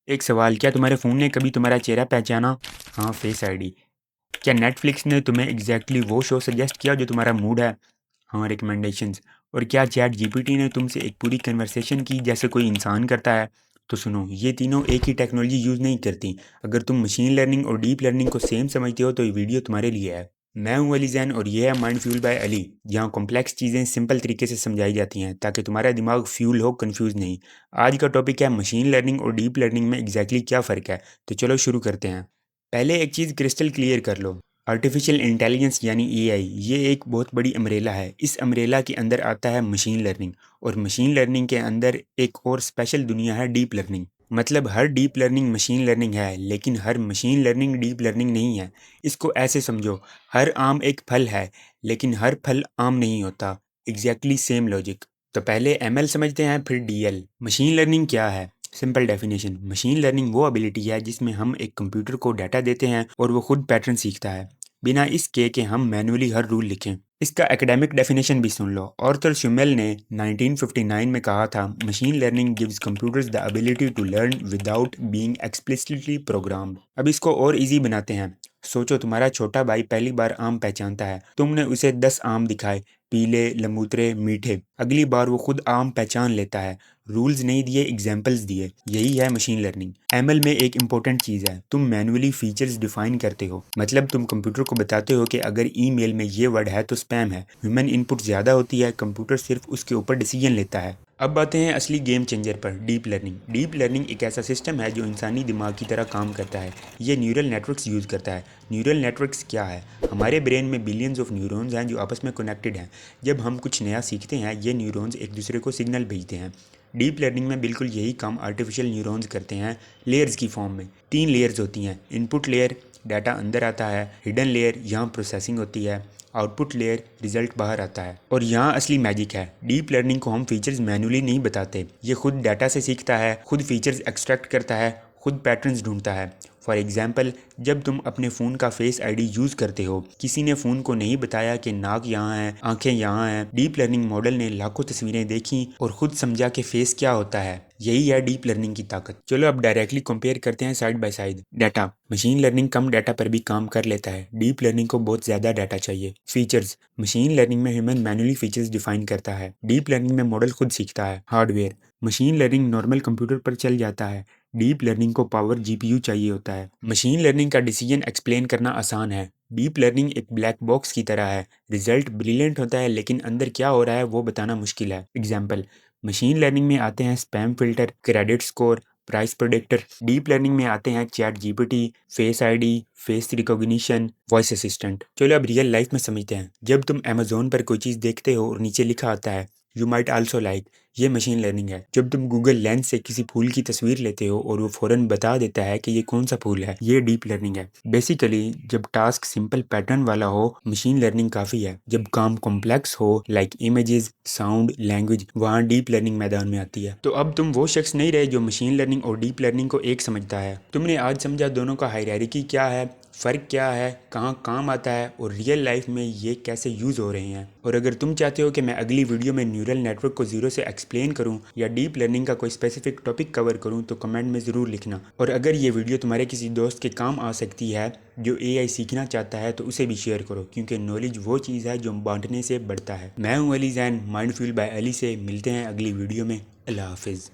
एक सवाल, क्या तुम्हारे फ़ोन ने कभी तुम्हारा चेहरा पहचाना? हाँ, फेस आईडी। क्या नेटफ्लिक्स ने तुम्हें एग्जैक्टली वो शो सजेस्ट किया जो तुम्हारा मूड है? हाँ, रिकमेंडेशंस। और क्या चैट जीपीटी ने तुमसे एक पूरी कन्वर्सेशन की जैसे कोई इंसान करता है? तो सुनो, ये तीनों एक ही टेक्नोलॉजी यूज़ नहीं करती। अगर तुम मशीन लर्निंग और डीप लर्निंग को सेम समझते हो तो ये वीडियो तुम्हारे लिए है। मैं हूं अली जैन और ये है माइंड फ्यूल बाय अली, जहां कॉम्प्लेक्स चीज़ें सिंपल तरीके से समझाई जाती हैं ताकि तुम्हारा दिमाग फ्यूल हो, कंफ्यूज नहीं। आज का टॉपिक है मशीन लर्निंग और डीप लर्निंग में एग्जैक्टली क्या फ़र्क है। तो चलो शुरू करते हैं। पहले एक चीज़ क्रिस्टल क्लियर कर लो। आर्टिफिशियल इंटेलिजेंस यानी एआई, ये एक बहुत बड़ी अम्ब्रेला है। इस अम्ब्रेला के अंदर आता है मशीन लर्निंग, और मशीन लर्निंग के अंदर एक और स्पेशल दुनिया है डीप लर्निंग। मतलब हर डीप लर्निंग मशीन लर्निंग है, लेकिन हर मशीन लर्निंग डीप लर्निंग नहीं है। इसको ऐसे समझो, हर आम एक फल है, लेकिन हर फल आम नहीं होता। Exactly same logic. तो पहले एमएल समझते हैं, फिर डीएल। मशीन लर्निंग क्या है? सिंपल डेफिनेशन, मशीन लर्निंग वो एबिलिटी है जिसमें हम एक कंप्यूटर को डाटा देते हैं और वो खुद पैटर्न सीखता है, बिना इसके कि हम मैन्युअली हर रूल लिखें। इसका एकेडमिक डेफिनेशन भी सुन लो। ऑर्थर शुमेल ने 1959 में कहा था, machine learning gives computers the ability to learn without being explicitly programmed. अब इसको और इजी बनाते हैं। सोचो, तुम्हारा छोटा भाई पहली बार आम पहचानता है। तुमने उसे 10 आम दिखाए, पीले, लंबूतरे, मीठे। अगली बार वो खुद आम पहचान लेता है। रूल्स नहीं दिए, एग्जाम्पल्स दिए। यही है मशीन लर्निंग। एमएल में एक इंपॉर्टेंट चीज़ है, तुम मैन्युअली फीचर्स डिफाइन करते हो। मतलब तुम कंप्यूटर को बताते हो कि अगर ईमेल में ये वर्ड है तो स्पैम है। ह्यूमन इनपुट ज़्यादा होती है, कंप्यूटर सिर्फ उसके ऊपर डिसीजन लेता है। अब आते हैं असली गेम चेंजर पर, डीप लर्निंग। डीप लर्निंग एक ऐसा सिस्टम है जो इंसानी दिमाग की तरह काम करता है। ये न्यूरल नेटवर्क्स यूज़ करता है। न्यूरल नेटवर्क्स क्या है? हमारे ब्रेन में बिलियंस ऑफ न्यूरॉन्स हैं जो आपस में कनेक्टेड हैं। जब हम कुछ नया सीखते हैं, ये न्यूरॉन्स एक दूसरे को सिग्नल भेजते हैं। डीप लर्निंग में बिल्कुल यही काम आर्टिफिशियल न्यूरॉन्स करते हैं, लेयर्स की फॉर्म में। 3 लेयर्स होती हैं। इनपुट लेयर, डाटा अंदर आता है। हिडन लेयर, यहाँ प्रोसेसिंग होती है। आउटपुट लेयर, रिजल्ट बाहर आता है। और यहाँ असली मैजिक है, डीप लर्निंग को हम फीचर्स मैन्युअली नहीं बताते। ये खुद डाटा से सीखता है, खुद फीचर्स एक्सट्रैक्ट करता है, खुद पैटर्न्स ढूंढता है। फॉर एग्जाम्पल, जब तुम अपने फ़ोन का फेस आईडी यूज़ करते हो, किसी ने फ़ोन को नहीं बताया कि नाक यहाँ है, आंखें यहाँ हैं। डीप लर्निंग मॉडल ने लाखों तस्वीरें देखी और खुद समझा कि फेस क्या होता है। यही है डीप लर्निंग की ताकत। चलो अब डायरेक्टली कंपेयर करते हैं side by side. Data, machine learning come data पर भी काम कर लेता है, डीप लर्निंग को बहुत ज़्यादा डाटा चाहिए। फीचर्स, मशीन लर्निंग में ह्यूमन मैन्युअली फीचर्स डिफाइन करता है, डीप लर्निंग में मॉडल खुद सीखता है। Hardware, machine learning normal computer पर चल जाता है, डीप लर्निंग को पावर जीपीयू चाहिए होता है। मशीन लर्निंग का डिसीजन एक्सप्लेन करना आसान है, डीप लर्निंग एक ब्लैक बॉक्स की तरह है। रिजल्ट ब्रिलियंट होता है, लेकिन अंदर क्या हो रहा है वो बताना मुश्किल है। एग्जाम्पल, मशीन लर्निंग में आते हैं spam filter, credit score, price predictor. Deep learning में आते हैं chat GPT, face ID, face recognition, voice assistant. चलो अब रियल लाइफ में समझते हैं। जब तुम अमेजोन पर कोई चीज़ देखते हो और नीचे लिखा आता है यू माइट आल्सो लाइक, ये मशीन लर्निंग है। जब तुम गूगल लेंस से किसी फूल की तस्वीर लेते हो और वो फ़ौरन बता देता है कि ये कौन सा फूल है, ये डीप लर्निंग है। बेसिकली जब टास्क सिंपल पैटर्न वाला हो, मशीन लर्निंग काफ़ी है। जब काम कॉम्प्लेक्स हो, लाइक इमेजेस, साउंड, लैंग्वेज, वहाँ डीप लर्निंग मैदान में आती है। तो अब तुम वो शख्स नहीं रहे जो मशीन लर्निंग और डीप लर्निंग को एक समझता है। तुमने आज समझा दोनों का हायरार्की क्या है, फ़र्क क्या है, कहाँ काम आता है, और रियल लाइफ में ये कैसे यूज़ हो रहे हैं। और अगर तुम चाहते हो कि मैं अगली वीडियो में न्यूरल नेटवर्क को ज़ीरो से एक्सप्लेन करूं या डीप लर्निंग का कोई स्पेसिफिक टॉपिक कवर करूं, तो कमेंट में ज़रूर लिखना। और अगर ये वीडियो तुम्हारे किसी दोस्त के काम आ सकती है जो एआई सीखना चाहता है, तो उसे भी शेयर करो, क्योंकि नॉलेज वो चीज़ है जो बांटने से बढ़ता है। मैं हूँ Ali Jain, Mind Fuel by Ali से। मिलते हैं अगली वीडियो में। अल्लाह हाफिज़।